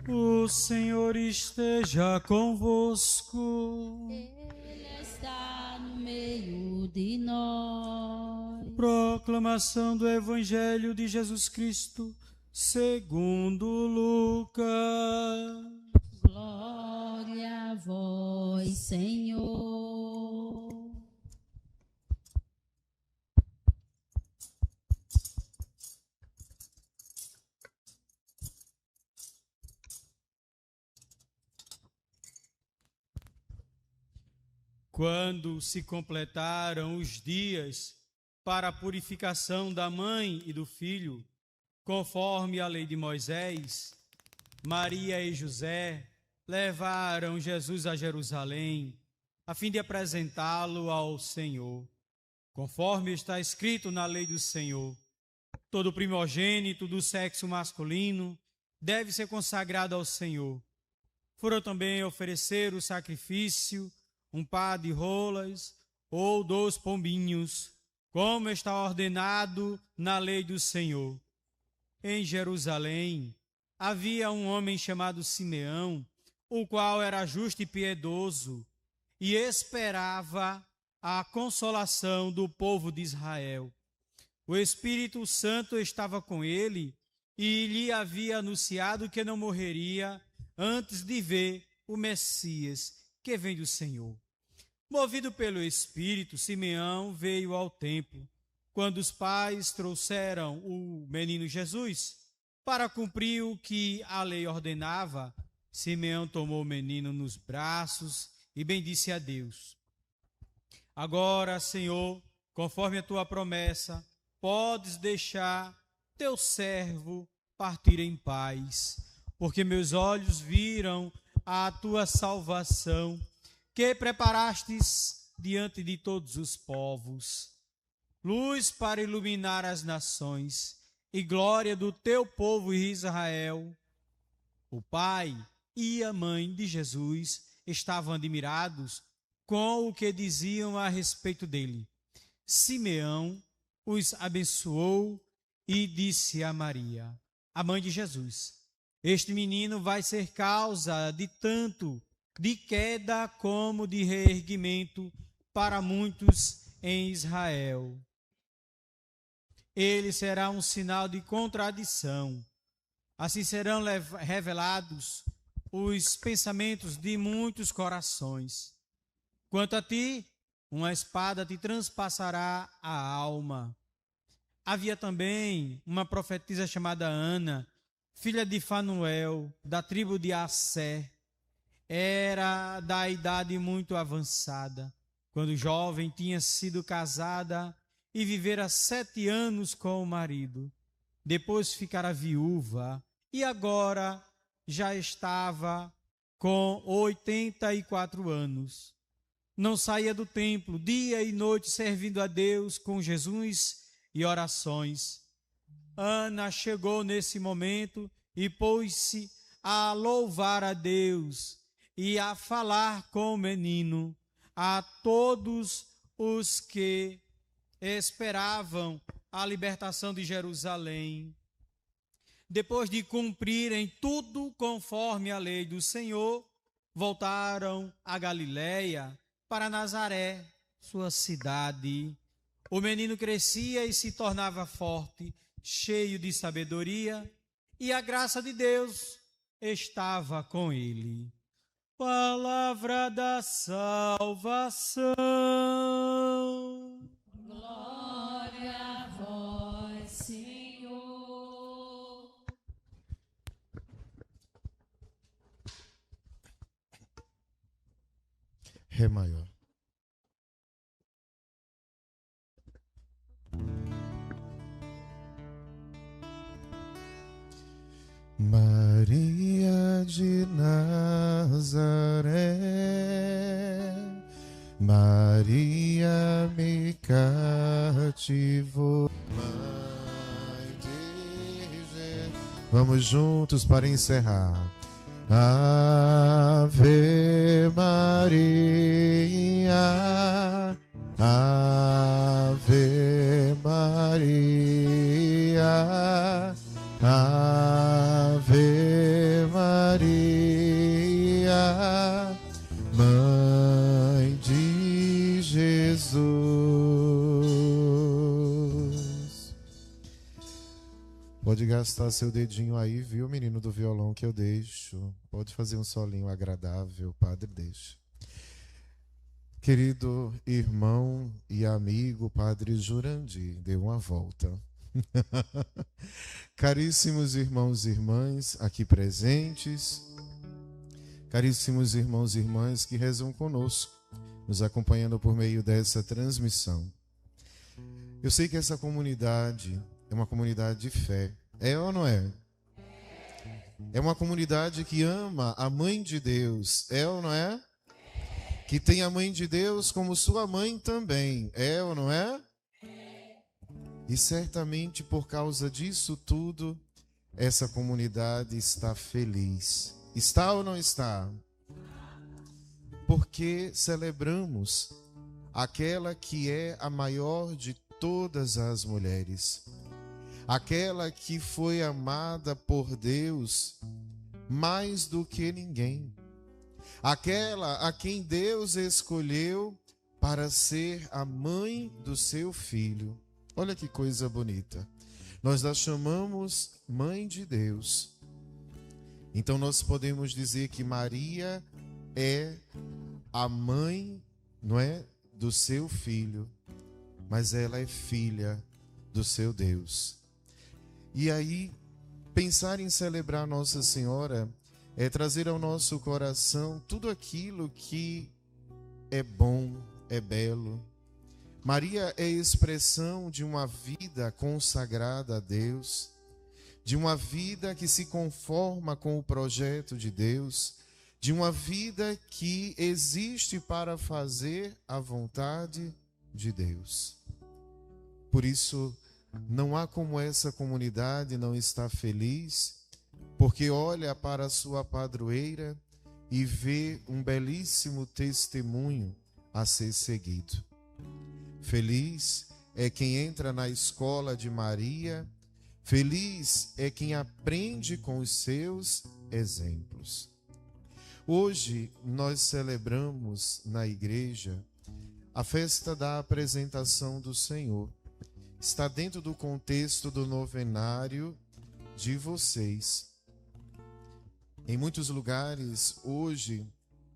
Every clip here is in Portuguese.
O Senhor esteja convosco. Ele está no meio de nós. Proclamação do Evangelho de Jesus Cristo, segundo Lucas. Glória a vós, Senhor. Quando se completaram os dias para a purificação da mãe e do filho, conforme a lei de Moisés, Maria e José levaram Jesus a Jerusalém, a fim de apresentá-lo ao Senhor. Conforme está escrito na lei do Senhor, todo primogênito do sexo masculino deve ser consagrado ao Senhor. Foram também oferecer o sacrifício, um par de rolas ou 2 pombinhos, como está ordenado na lei do Senhor. Em Jerusalém havia um homem chamado Simeão, o qual era justo e piedoso, e esperava a consolação do povo de Israel. O Espírito Santo estava com ele e lhe havia anunciado que não morreria antes de ver o Messias, que vem do Senhor. Movido pelo Espírito, Simeão veio ao templo, quando os pais trouxeram o menino Jesus. Para cumprir o que a lei ordenava, Simeão tomou o menino nos braços e bendisse a Deus. Agora, Senhor, conforme a tua promessa, podes deixar teu servo partir em paz, porque meus olhos viram a tua salvação, que preparastes diante de todos os povos, luz para iluminar as nações e glória do teu povo Israel. O pai e a mãe de Jesus estavam admirados com o que diziam a respeito dele. Simeão os abençoou e disse a Maria, a mãe de Jesus: este menino vai ser causa de tanto de queda como de reerguimento para muitos em Israel. Ele será um sinal de contradição. Assim serão revelados os pensamentos de muitos corações. Quanto a ti, uma espada te transpassará a alma. Havia também uma profetisa chamada Ana, filha de Fanuel, da tribo de Asser. Era da idade muito avançada, quando jovem tinha sido casada e vivera 7 anos com o marido. Depois ficara viúva e agora já estava com 84 anos. Não saía do templo dia e noite servindo a Deus com jejuns e orações. Ana chegou nesse momento e pôs-se a louvar a Deus e a falar com o menino a todos os que esperavam a libertação de Jerusalém. Depois de cumprirem tudo conforme a lei do Senhor, voltaram a Galiléia, para Nazaré, sua cidade. O menino crescia e se tornava forte, cheio de sabedoria, e a graça de Deus estava com ele. Palavra da salvação. Glória a vós, Senhor. Ré maior. Maria de Nazaré, Maria me cativou. Mãe de Jesus. Vamos juntos para encerrar. Ave Maria, Ave Maria, Ave Maria, Pode gastar seu dedinho aí, viu, menino do violão, que eu deixo. Pode fazer um solinho agradável, Padre, deixa. Querido irmão e amigo, Padre Jurandir, deu uma volta. Caríssimos irmãos e irmãs aqui presentes, caríssimos irmãos e irmãs que rezam conosco, nos acompanhando por meio dessa transmissão. Eu sei que essa comunidade é uma comunidade de fé. É ou não é? É uma comunidade que ama a Mãe de Deus. É ou não é? Que tem a Mãe de Deus como sua mãe também. É ou não é? E certamente por causa disso tudo, essa comunidade está feliz. Está ou não está? Porque celebramos aquela que é a maior de todas as mulheres. Aquela que foi amada por Deus mais do que ninguém. Aquela a quem Deus escolheu para ser a mãe do seu filho. Olha que coisa bonita. Nós a chamamos Mãe de Deus. Então nós podemos dizer que Maria é a mãe, não é, do seu filho, mas ela é filha do seu Deus. E aí, pensar em celebrar Nossa Senhora é trazer ao nosso coração tudo aquilo que é bom, é belo. Maria é expressão de uma vida consagrada a Deus, de uma vida que se conforma com o projeto de Deus, de uma vida que existe para fazer a vontade de Deus. Por isso, não há como essa comunidade não estar feliz, porque olha para a sua padroeira e vê um belíssimo testemunho a ser seguido. Feliz é quem entra na escola de Maria, feliz é quem aprende com os seus exemplos. Hoje nós celebramos na igreja a festa da apresentação do Senhor. Está dentro do contexto do novenário de vocês. Em muitos lugares hoje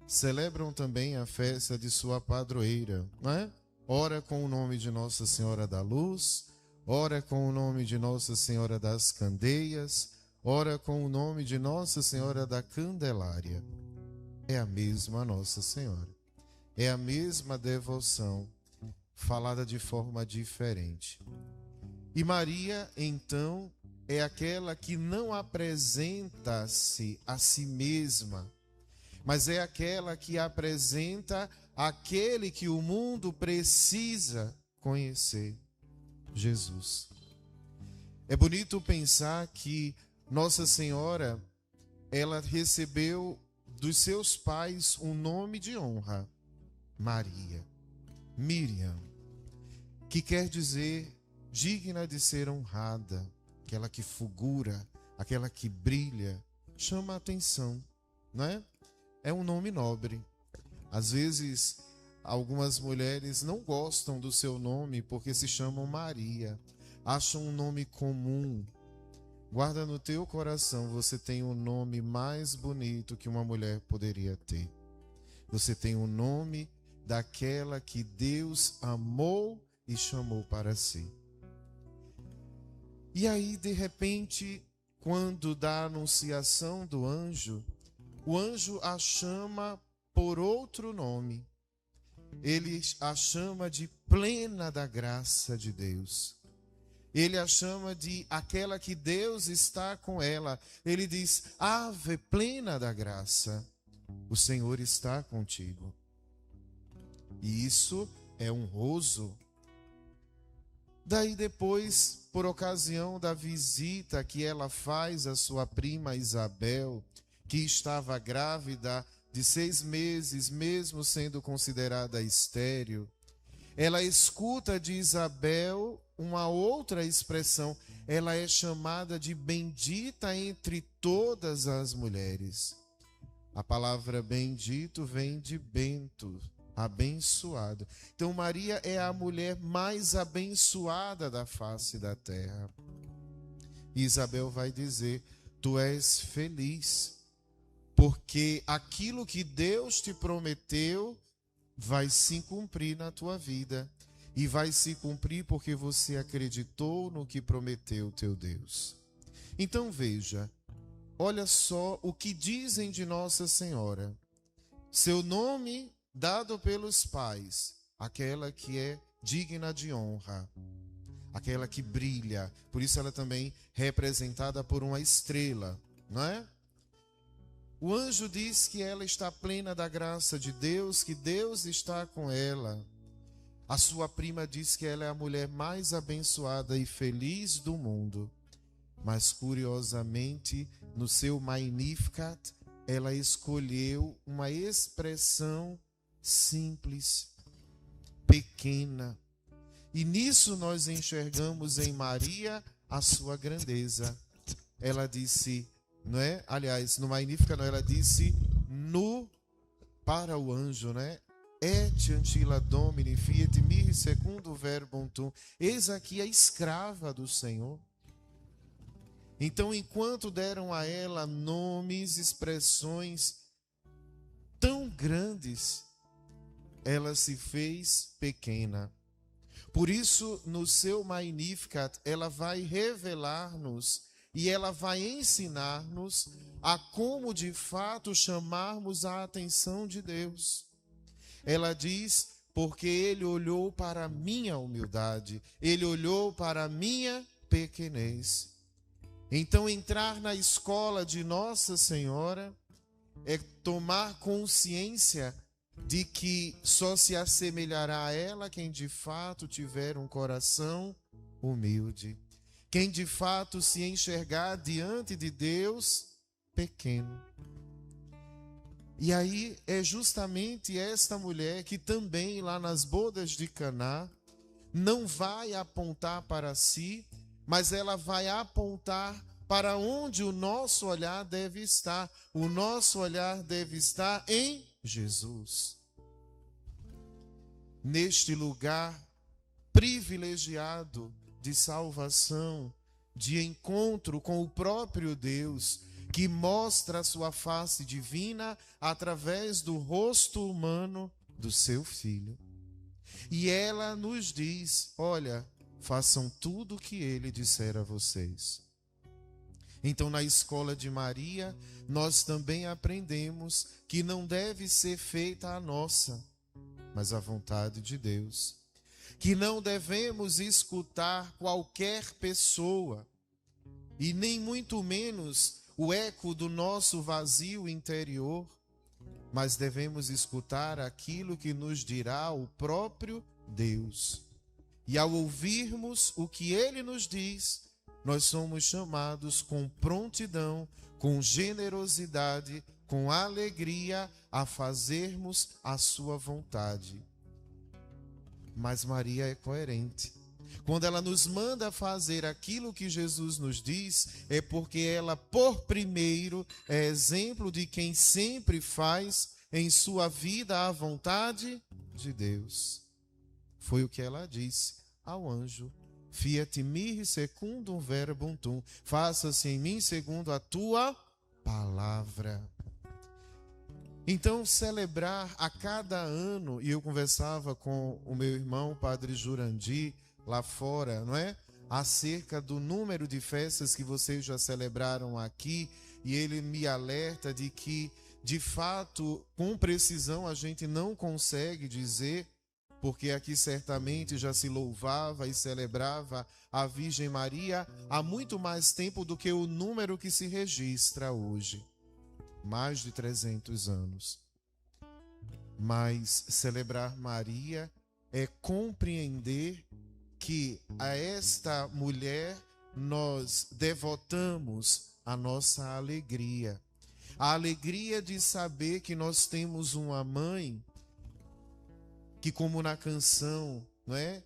celebram também a festa de sua padroeira, não é? Ora com o nome de Nossa Senhora da Luz, ora com o nome de Nossa Senhora das Candeias, ora com o nome de Nossa Senhora da Candelária. É a mesma Nossa Senhora. É a mesma devoção, falada de forma diferente. E Maria, então, é aquela que não apresenta-se a si mesma, mas é aquela que apresenta aquele que o mundo precisa conhecer, Jesus. É bonito pensar que Nossa Senhora, ela recebeu dos seus pais um nome de honra, Maria, Miriam, que quer dizer digna de ser honrada, aquela que fulgura, aquela que brilha, chama a atenção, não é? É um nome nobre. Às vezes, algumas mulheres não gostam do seu nome porque se chamam Maria, acham um nome comum. Guarda no teu coração, você tem o nome mais bonito que uma mulher poderia ter. Você tem o nome daquela que Deus amou e chamou para si. E aí, de repente, quando da anunciação do anjo, o anjo a chama por outro nome. Ele a chama de plena da graça de Deus. Ele a chama de aquela que Deus está com ela. Ele diz: Ave plena da graça, o Senhor está contigo. E isso é honroso. Daí depois, por ocasião da visita que ela faz à sua prima Isabel, que estava grávida de 6 meses, mesmo sendo considerada estéril, ela escuta de Isabel uma outra expressão. Ela é chamada de bendita entre todas as mulheres. A palavra bendito vem de bento, abençoado. Então Maria é a mulher mais abençoada da face da terra. E Isabel vai dizer: tu és feliz, porque aquilo que Deus te prometeu vai se cumprir na tua vida. E vai se cumprir porque você acreditou no que prometeu teu Deus. Então veja, olha só o que dizem de Nossa Senhora. Seu nome dado pelos pais, aquela que é digna de honra, aquela que brilha. Por isso ela também é representada por uma estrela, não é? O anjo diz que ela está plena da graça de Deus, que Deus está com ela. A sua prima diz que ela é a mulher mais abençoada e feliz do mundo. Mas, curiosamente, no seu Magnificat, ela escolheu uma expressão simples, pequena. E nisso nós enxergamos em Maria a sua grandeza. Ela disse, não é? Aliás, no Magnificat, não, ela disse para o anjo, né? Et ancilla Domini, fiat mihi secundum verbum tuum. Eis aqui a escrava do Senhor. Então, enquanto deram a ela nomes, expressões tão grandes, ela se fez pequena. Por isso, no seu Magnificat, ela vai revelar-nos e ela vai ensinar-nos a como de fato chamarmos a atenção de Deus. Ela diz, porque ele olhou para a minha humildade, ele olhou para a minha pequenez. Então, entrar na escola de Nossa Senhora é tomar consciência de que só se assemelhará a ela quem de fato tiver um coração humilde, quem de fato se enxergar diante de Deus pequeno. E aí é justamente esta mulher que também lá nas bodas de Caná não vai apontar para si, mas ela vai apontar para onde o nosso olhar deve estar. O nosso olhar deve estar em Jesus. Neste lugar privilegiado de salvação, de encontro com o próprio Deus, que mostra a sua face divina através do rosto humano do seu Filho. E ela nos diz, olha, façam tudo o que ele disser a vocês. Então, na escola de Maria, nós também aprendemos que não deve ser feita a nossa, mas a vontade de Deus. Que não devemos escutar qualquer pessoa, e nem muito menos o eco do nosso vazio interior, mas devemos escutar aquilo que nos dirá o próprio Deus. E ao ouvirmos o que ele nos diz, nós somos chamados com prontidão, com generosidade, com alegria a fazermos a sua vontade. Mas Maria é coerente. Quando ela nos manda fazer aquilo que Jesus nos diz, é porque ela, por primeiro, é exemplo de quem sempre faz em sua vida a vontade de Deus. Foi o que ela disse ao anjo. Fiat mihi secundum verbum tuum. Faça-se em mim segundo a tua palavra. Então, celebrar a cada ano, e eu conversava com o meu irmão, Padre Jurandir, lá fora, não é? Acerca do número de festas que vocês já celebraram aqui, e ele me alerta de que, de fato, com precisão a gente não consegue dizer, porque aqui certamente já se louvava e celebrava a Virgem Maria há muito mais tempo do que o número que se registra hoje. Mais de 300 anos. Mas celebrar Maria é compreender que a esta mulher nós devotamos a nossa alegria. A alegria de saber que nós temos uma mãe que, como na canção, não é,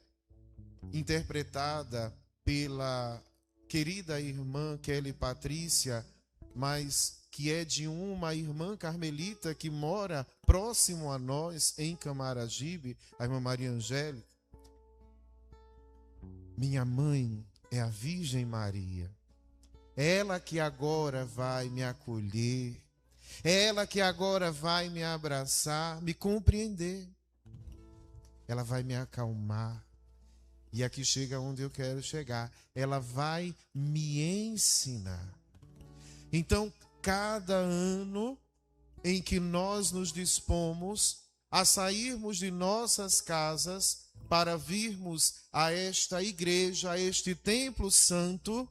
interpretada pela querida irmã Kelly Patrícia, mas que é de uma irmã carmelita que mora próximo a nós em Camaragibe, a irmã Maria Angélica. Minha mãe é a Virgem Maria. ela que agora vai me acolher, ela que agora vai me abraçar, me compreender, ela vai me acalmar. E aqui chega onde eu quero chegar. Ela vai me ensinar. Então, cada ano em que nós nos dispomos a sairmos de nossas casas para virmos a esta igreja, a este templo santo,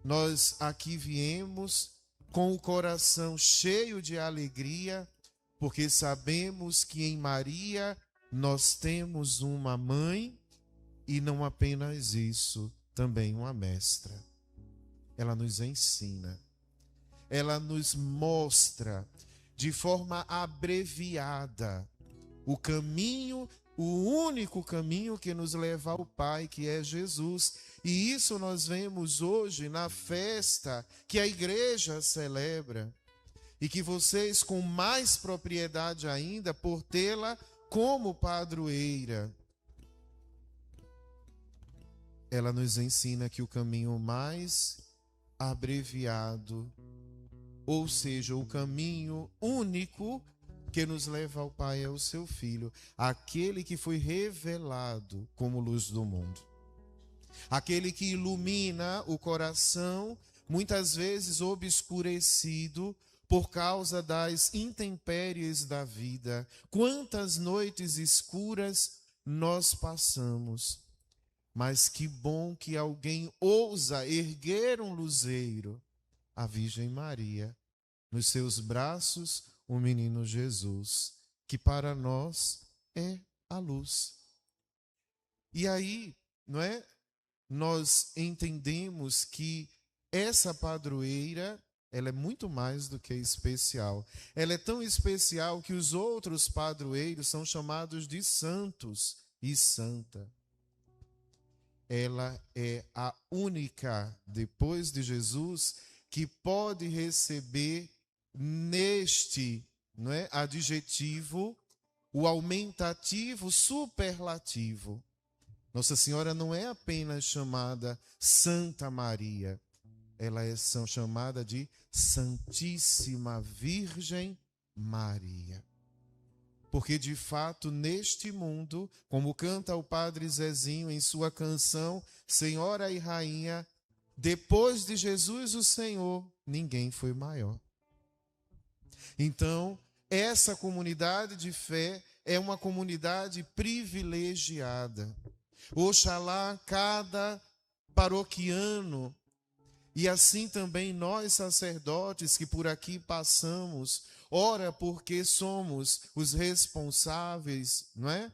nós aqui viemos com o coração cheio de alegria, porque sabemos que em Maria nós temos uma mãe e não apenas isso, também uma mestra. Ela nos ensina, ela nos mostra de forma abreviada o caminho, o único caminho que nos leva ao Pai, que é Jesus. E isso nós vemos hoje na festa que a igreja celebra, e que vocês com mais propriedade ainda por tê-la como padroeira. Ela nos ensina que o caminho mais abreviado, ou seja, o caminho único que nos leva ao Pai é o seu Filho, aquele que foi revelado como luz do mundo, aquele que ilumina o coração, muitas vezes obscurecido por causa das intempéries da vida. Quantas noites escuras nós passamos, mas que bom que alguém ousa erguer um luzeiro, a Virgem Maria, nos seus braços o menino Jesus, que para nós é a luz. E aí, não é? Nós entendemos que essa padroeira, ela é muito mais do que especial. Ela é tão especial que os outros padroeiros são chamados de santos e santa. Ela é a única, depois de Jesus, que pode receber neste, não é, adjetivo, o aumentativo superlativo. Nossa Senhora não é apenas chamada Santa Maria, ela é chamada de Santíssima Virgem Maria. Porque, de fato, neste mundo, como canta o Padre Zezinho em sua canção Senhora e Rainha, depois de Jesus o Senhor, ninguém foi maior. Então, essa comunidade de fé é uma comunidade privilegiada. Oxalá cada paroquiano, e assim também nós sacerdotes que por aqui passamos, ora porque somos os responsáveis, não é?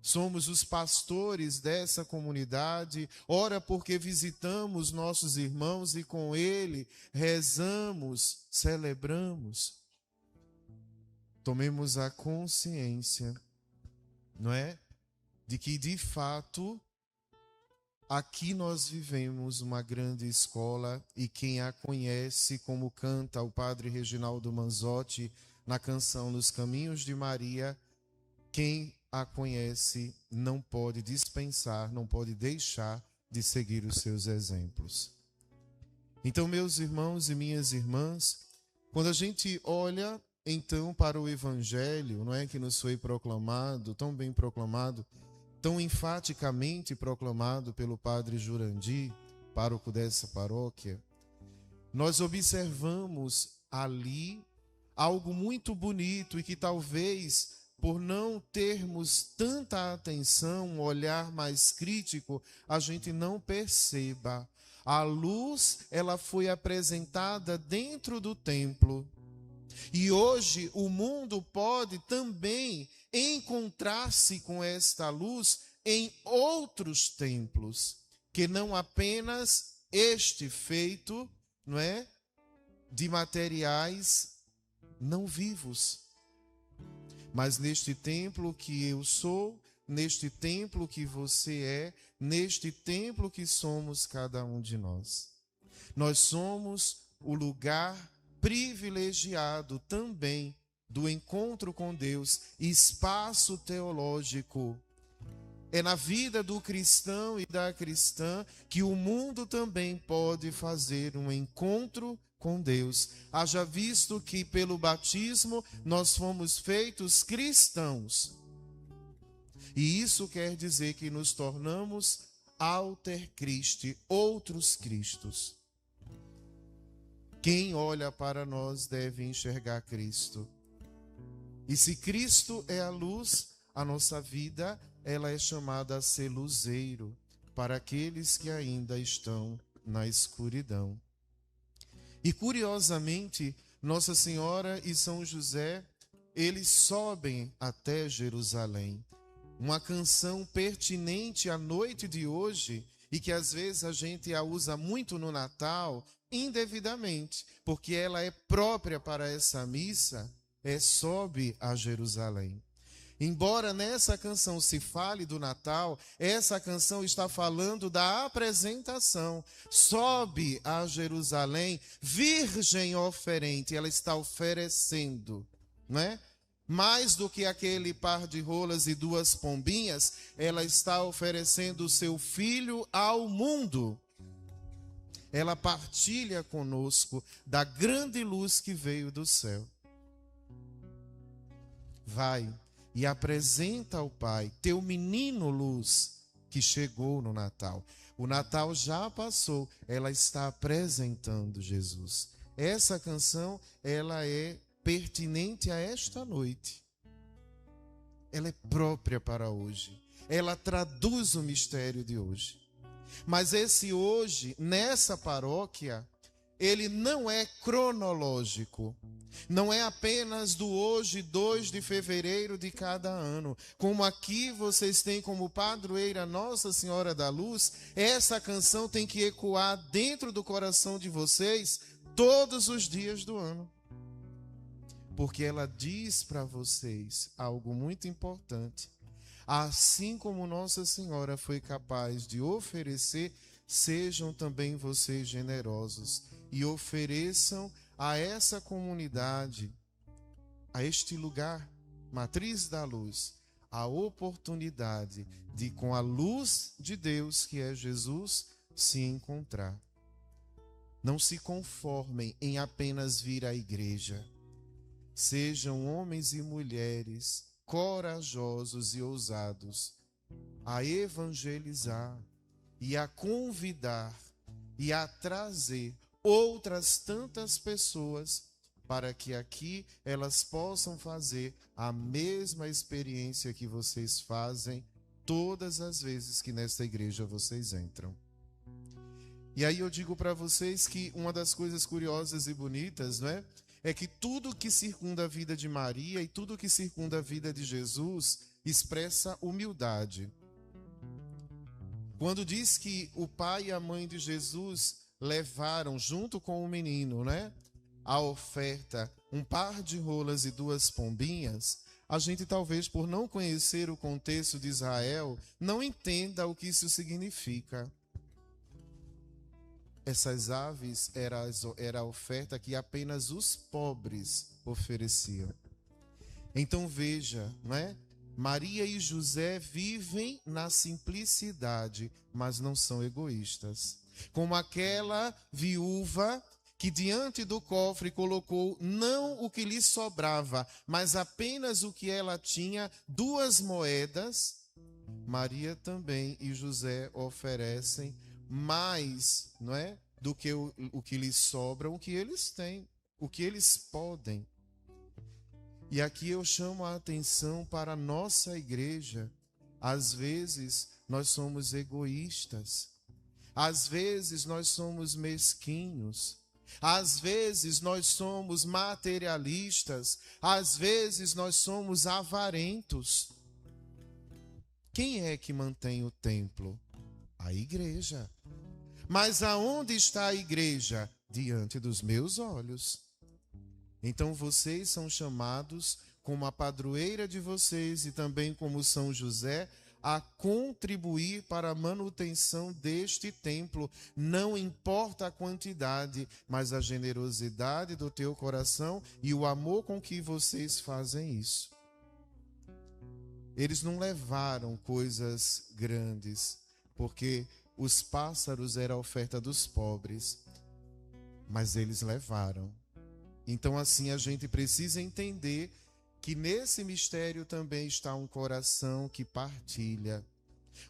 Somos os pastores dessa comunidade, ora porque visitamos nossos irmãos e com ele rezamos, celebramos. Tomemos a consciência, não é? De que de fato aqui nós vivemos uma grande escola, e quem a conhece, como canta o Padre Reginaldo Manzotti na canção Nos Caminhos de Maria, quem a conhece não pode dispensar, não pode deixar de seguir os seus exemplos. Então, meus irmãos e minhas irmãs, quando a gente olha então para o Evangelho, não é, que nos foi proclamado, tão bem proclamado, tão enfaticamente proclamado pelo Padre Jurandir, pároco dessa paróquia, nós observamos ali algo muito bonito e que talvez, por não termos tanta atenção, um olhar mais crítico, a gente não perceba. A luz, ela foi apresentada dentro do templo. E hoje o mundo pode também encontrar-se com esta luz em outros templos, que não apenas este feito, não é, de materiais não vivos, mas neste templo que eu sou, neste templo que você é, neste templo que somos cada um de nós. Nós somos o lugar privilegiado também do encontro com Deus, espaço teológico. É na vida do cristão e da cristã que o mundo também pode fazer um encontro com Deus. Haja visto que pelo batismo nós fomos feitos cristãos. E isso quer dizer que nos tornamos alter Christi, outros Cristos. Quem olha para nós deve enxergar Cristo. E se Cristo é a luz, a nossa vida, ela é chamada a ser luzeiro para aqueles que ainda estão na escuridão. E curiosamente, Nossa Senhora e São José, eles sobem até Jerusalém. Uma canção pertinente à noite de hoje e que às vezes a gente a usa muito no Natal, indevidamente, porque ela é própria para essa missa, sobe a Jerusalém. Embora nessa canção se fale do Natal, essa canção está falando da apresentação. Sobe a Jerusalém, virgem oferente, ela está oferecendo, não é? Mais do que aquele par de rolas e 2 pombinhas, ela está oferecendo o seu filho ao mundo. Ela partilha conosco da grande luz que veio do céu. Vai e apresenta ao Pai teu menino luz que chegou no Natal. O Natal já passou, ela está apresentando Jesus. Essa canção, ela é pertinente a esta noite. Ela é própria para hoje. Ela traduz o mistério de hoje. Mas esse hoje, nessa paróquia, ele não é cronológico. Não é apenas do hoje, 2 de fevereiro de cada ano. Como aqui vocês têm como padroeira Nossa Senhora da Luz, essa canção tem que ecoar dentro do coração de vocês todos os dias do ano. Porque ela diz para vocês algo muito importante. Assim como Nossa Senhora foi capaz de oferecer, sejam também vocês generosos e ofereçam a essa comunidade, a este lugar, Matriz da Luz, a oportunidade de, com a luz de Deus, que é Jesus, se encontrar. Não se conformem em apenas vir à igreja. Sejam homens e mulheres corajosos e ousados a evangelizar e a convidar e a trazer outras tantas pessoas para que aqui elas possam fazer a mesma experiência que vocês fazem todas as vezes que nesta igreja vocês entram. E aí eu digo para vocês que uma das coisas curiosas e bonitas, não é? É que tudo que circunda a vida de Maria e tudo que circunda a vida de Jesus expressa humildade. Quando diz que o pai e a mãe de Jesus levaram junto com o menino, né, a oferta, um par de rolas e 2 pombinhas, a gente talvez por não conhecer o contexto de Israel, não entenda o que isso significa. Essas aves era a oferta que apenas os pobres ofereciam. Então veja, não é? Maria e José vivem na simplicidade, mas não são egoístas. Como aquela viúva que diante do cofre colocou não o que lhe sobrava, mas apenas o que ela tinha, 2 moedas, Maria também e José oferecem mais, não é, do que o que lhes sobra, o que eles têm, o que eles podem. E aqui eu chamo a atenção para a nossa igreja. Às vezes nós somos egoístas, às vezes nós somos mesquinhos, às vezes nós somos materialistas, às vezes nós somos avarentos. Quem é que mantém o templo? A igreja. Mas aonde está a igreja? Diante dos meus olhos. Então vocês são chamados, como a padroeira de vocês e também como São José, a contribuir para a manutenção deste templo. Não importa a quantidade, mas a generosidade do teu coração e o amor com que vocês fazem isso. eles não levaram coisas grandes, porque os pássaros era a oferta dos pobres, mas eles levaram. Então, assim, a gente precisa entender que nesse mistério também está um coração que partilha,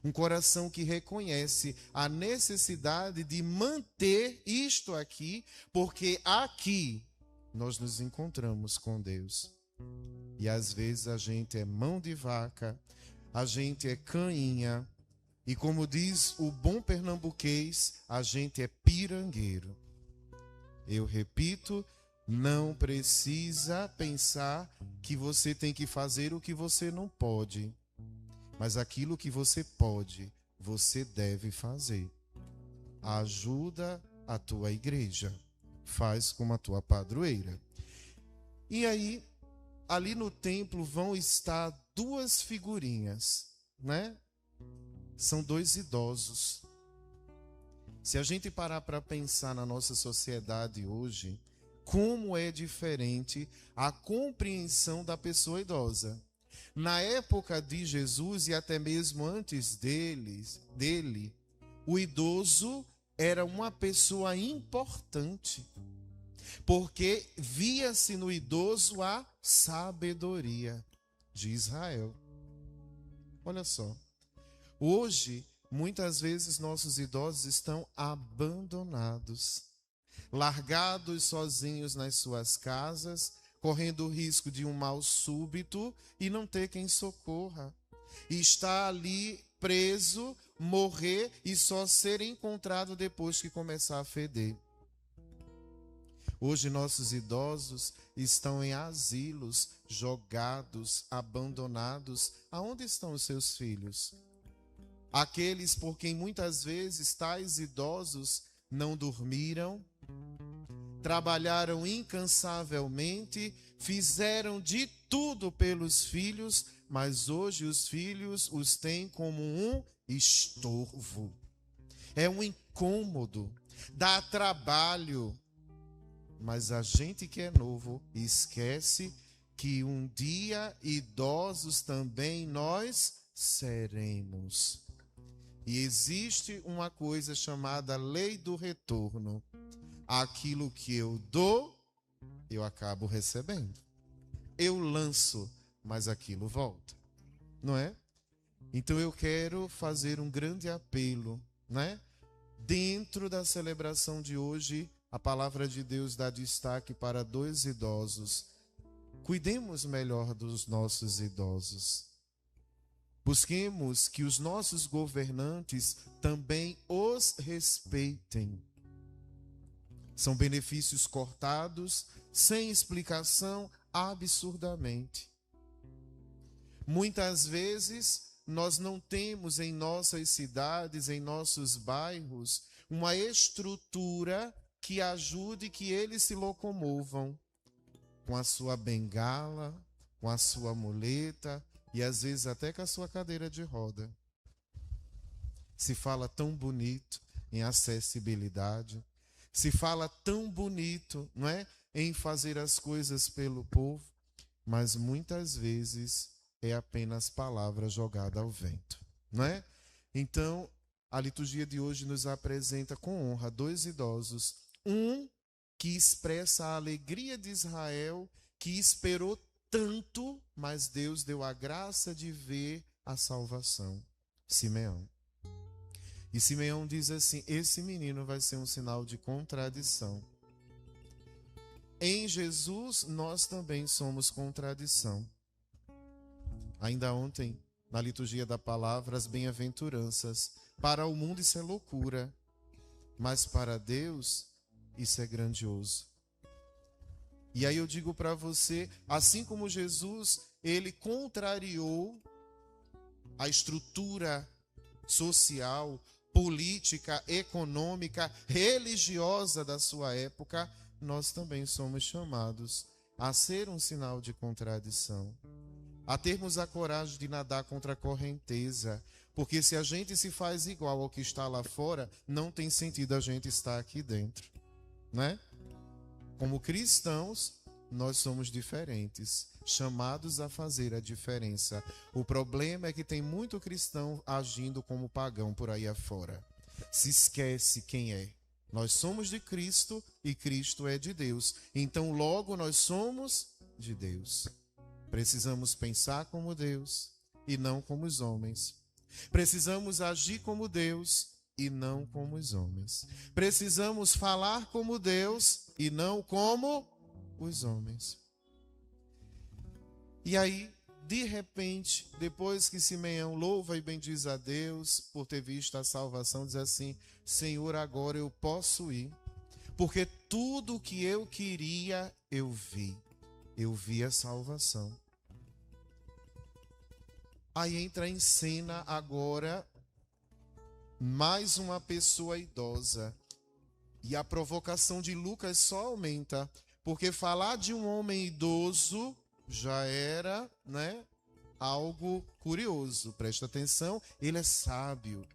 um coração que reconhece a necessidade de manter isto aqui, porque aqui nós nos encontramos com Deus. E às vezes a gente é mão de vaca, a gente é cainha, e como diz o bom pernambuquês, a gente é pirangueiro. Eu repito, não precisa pensar que você tem que fazer o que você não pode, mas aquilo que você pode, você deve fazer. Ajuda a tua igreja, faz como a tua padroeira. E aí, ali no templo vão estar duas figurinhas, né? São dois idosos. Se a gente parar para pensar na nossa sociedade hoje, como é diferente a compreensão da pessoa idosa. Na época de Jesus e até mesmo antes dele, o idoso era uma pessoa importante, porque via-se no idoso a sabedoria de Israel. Olha só, hoje, muitas vezes nossos idosos estão abandonados, largados sozinhos nas suas casas, correndo o risco de um mal súbito e não ter quem socorra. E está ali preso, morrer e só ser encontrado depois que começar a feder. Hoje nossos idosos estão em asilos, jogados, abandonados. Aonde estão os seus filhos? Aqueles por quem muitas vezes tais idosos não dormiram, trabalharam incansavelmente, fizeram de tudo pelos filhos, mas hoje os filhos os têm como um estorvo. É um incômodo, dá trabalho. Mas a gente que é novo esquece que um dia idosos também nós seremos. E existe uma coisa chamada lei do retorno. Aquilo que eu dou, eu acabo recebendo. Eu lanço, mas aquilo volta. Não é? Então eu quero fazer um grande apelo, né? Dentro da celebração de hoje, a palavra de Deus dá destaque para dois idosos. Cuidemos melhor dos nossos idosos. Busquemos que os nossos governantes também os respeitem. São benefícios cortados, sem explicação, absurdamente. Muitas vezes, nós não temos em nossas cidades, em nossos bairros, uma estrutura que ajude que eles se locomovam com a sua bengala, com a sua muleta e às vezes até com a sua cadeira de roda. Se fala tão bonito em acessibilidade, se fala tão bonito, não é, em fazer as coisas pelo povo, mas muitas vezes é apenas palavra jogada ao vento, não é? Então, a liturgia de hoje nos apresenta com honra dois idosos, um que expressa a alegria de Israel, que esperou tanto, mas Deus deu a graça de ver a salvação, Simeão. E Simeão diz assim: esse menino vai ser um sinal de contradição. Em Jesus, nós também somos contradição. Ainda ontem, na liturgia da palavra, as bem-aventuranças. Para o mundo isso é loucura, mas para Deus isso é grandioso. E aí eu digo para você, assim como Jesus, ele contrariou a estrutura social, política, econômica, religiosa da sua época, nós também somos chamados a ser um sinal de contradição, a termos a coragem de nadar contra a correnteza, porque se a gente se faz igual ao que está lá fora, não tem sentido a gente estar aqui dentro, né? Como cristãos, nós somos diferentes, chamados a fazer a diferença. O problema é que tem muito cristão agindo como pagão por aí afora. Se esquece quem é. Nós somos de Cristo e Cristo é de Deus. Então, logo, nós somos de Deus. Precisamos pensar como Deus e não como os homens. Precisamos agir como Deus e não como os homens. Precisamos falar como Deus e não como os homens. E aí, de repente, depois que Simeão louva e bendiz a Deus por ter visto a salvação, diz assim: Senhor, agora eu posso ir, porque tudo o que eu queria eu vi a salvação. Aí entra em cena agora mais uma pessoa idosa. E a provocação de Lucas só aumenta, porque falar de um homem idoso já era, algo curioso. Presta atenção, ele é sábio.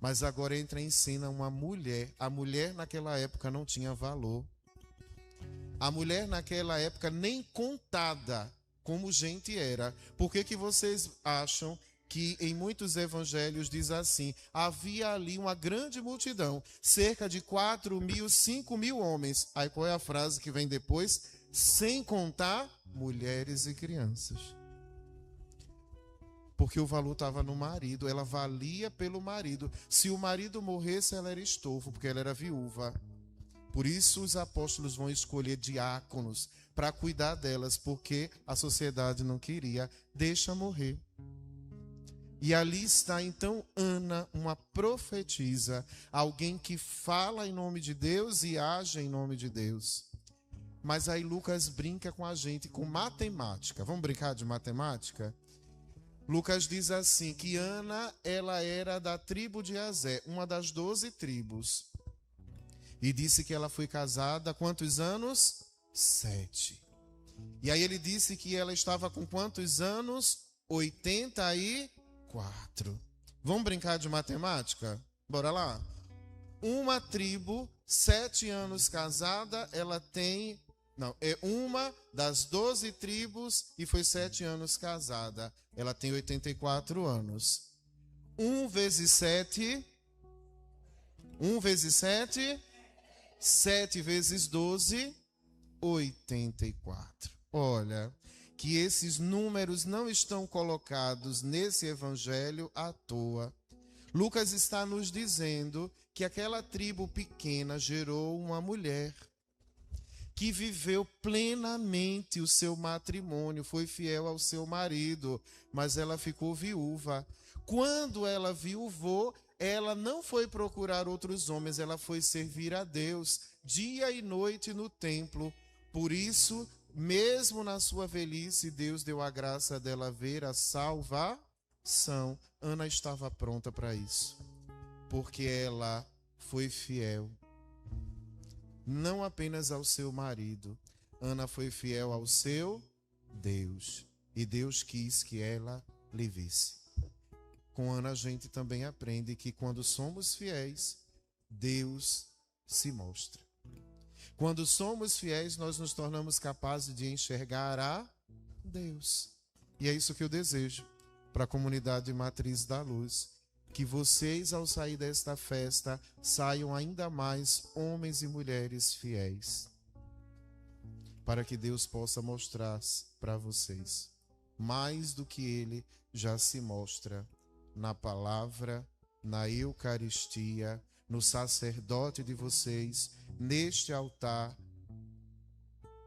Mas agora entra em cena uma mulher. A mulher naquela época não tinha valor. A mulher naquela época nem contada como gente era. Por que vocês acham que em muitos evangelhos diz assim: havia ali uma grande multidão, cerca de 4.000, 5.000 homens. Aí qual é a frase que vem depois? Sem contar mulheres e crianças. Porque o valor estava no marido, ela valia pelo marido. Se o marido morresse, ela era estofo, porque ela era viúva. Por isso os apóstolos vão escolher diáconos para cuidar delas, porque a sociedade não queria. Deixa morrer. E ali está então Ana, uma profetisa, alguém que fala em nome de Deus e age em nome de Deus. Mas aí Lucas brinca com a gente com matemática. Vamos brincar de matemática? Lucas diz assim, que Ana, ela era da tribo de Azé, uma das 12 tribos. E disse que ela foi casada há quantos anos? 7. E aí ele disse que ela estava com quantos anos? 84. Vamos brincar de matemática? Bora lá. Uma tribo, 7 anos casada, ela tem... Não, é uma das 12 tribos e foi 7 anos casada. Ela tem 84 anos. 1 vezes 7... 1 vezes 7... 7 vezes 12... 84. Olha, que esses números não estão colocados nesse evangelho à toa. Lucas está nos dizendo que aquela tribo pequena gerou uma mulher que viveu plenamente o seu matrimônio, foi fiel ao seu marido, mas ela ficou viúva. Quando ela viuvou, ela não foi procurar outros homens, ela foi servir a Deus dia e noite no templo. Por isso, mesmo na sua velhice, Deus deu a graça dela ver a salvação. Ana estava pronta para isso, porque ela foi fiel. Não apenas ao seu marido, Ana foi fiel ao seu Deus. E Deus quis que ela lhe visse. Com Ana a gente também aprende que quando somos fiéis, Deus se mostra. Quando somos fiéis, nós nos tornamos capazes de enxergar a Deus. E é isso que eu desejo para a comunidade Matriz da Luz. Que vocês, ao sair desta festa, saiam ainda mais homens e mulheres fiéis. Para que Deus possa mostrar para vocês mais do que Ele já se mostra na palavra, na Eucaristia, no sacerdote de vocês, neste altar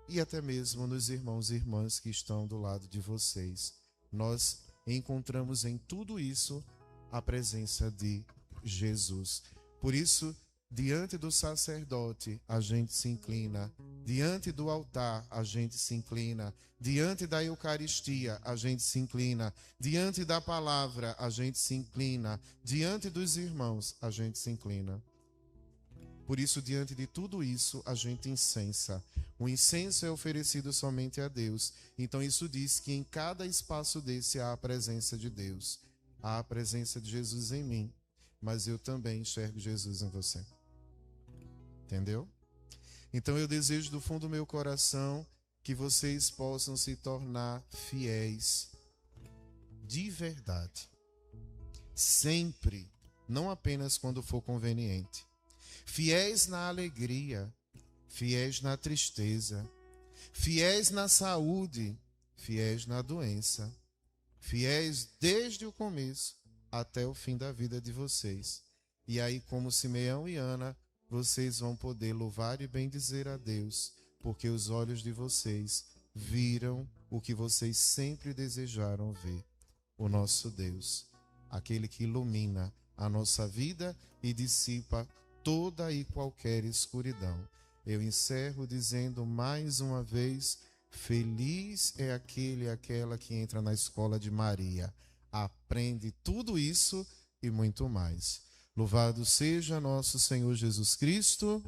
e até mesmo nos irmãos e irmãs que estão do lado de vocês. Nós encontramos em tudo isso a presença de Jesus. Por isso, diante do sacerdote, a gente se inclina. Diante do altar, a gente se inclina. Diante da Eucaristia, a gente se inclina. Diante da palavra, a gente se inclina. Diante dos irmãos, a gente se inclina. Por isso, diante de tudo isso, a gente incensa. O incenso é oferecido somente a Deus. Então, isso diz que em cada espaço desse há a presença de Deus. Há a presença de Jesus em mim, mas eu também enxergo Jesus em você. Entendeu? Então eu desejo do fundo do meu coração que vocês possam se tornar fiéis de verdade. Sempre, não apenas quando for conveniente. Fiéis na alegria, fiéis na tristeza, fiéis na saúde, fiéis na doença, fiéis desde o começo até o fim da vida de vocês. E aí, como Simeão e Ana, vocês vão poder louvar e bendizer a Deus, porque os olhos de vocês viram o que vocês sempre desejaram ver. O nosso Deus, aquele que ilumina a nossa vida e dissipa toda e qualquer escuridão. Eu encerro dizendo mais uma vez: feliz é aquele e aquela que entra na escola de Maria, aprende tudo isso e muito mais. Louvado seja nosso Senhor Jesus Cristo.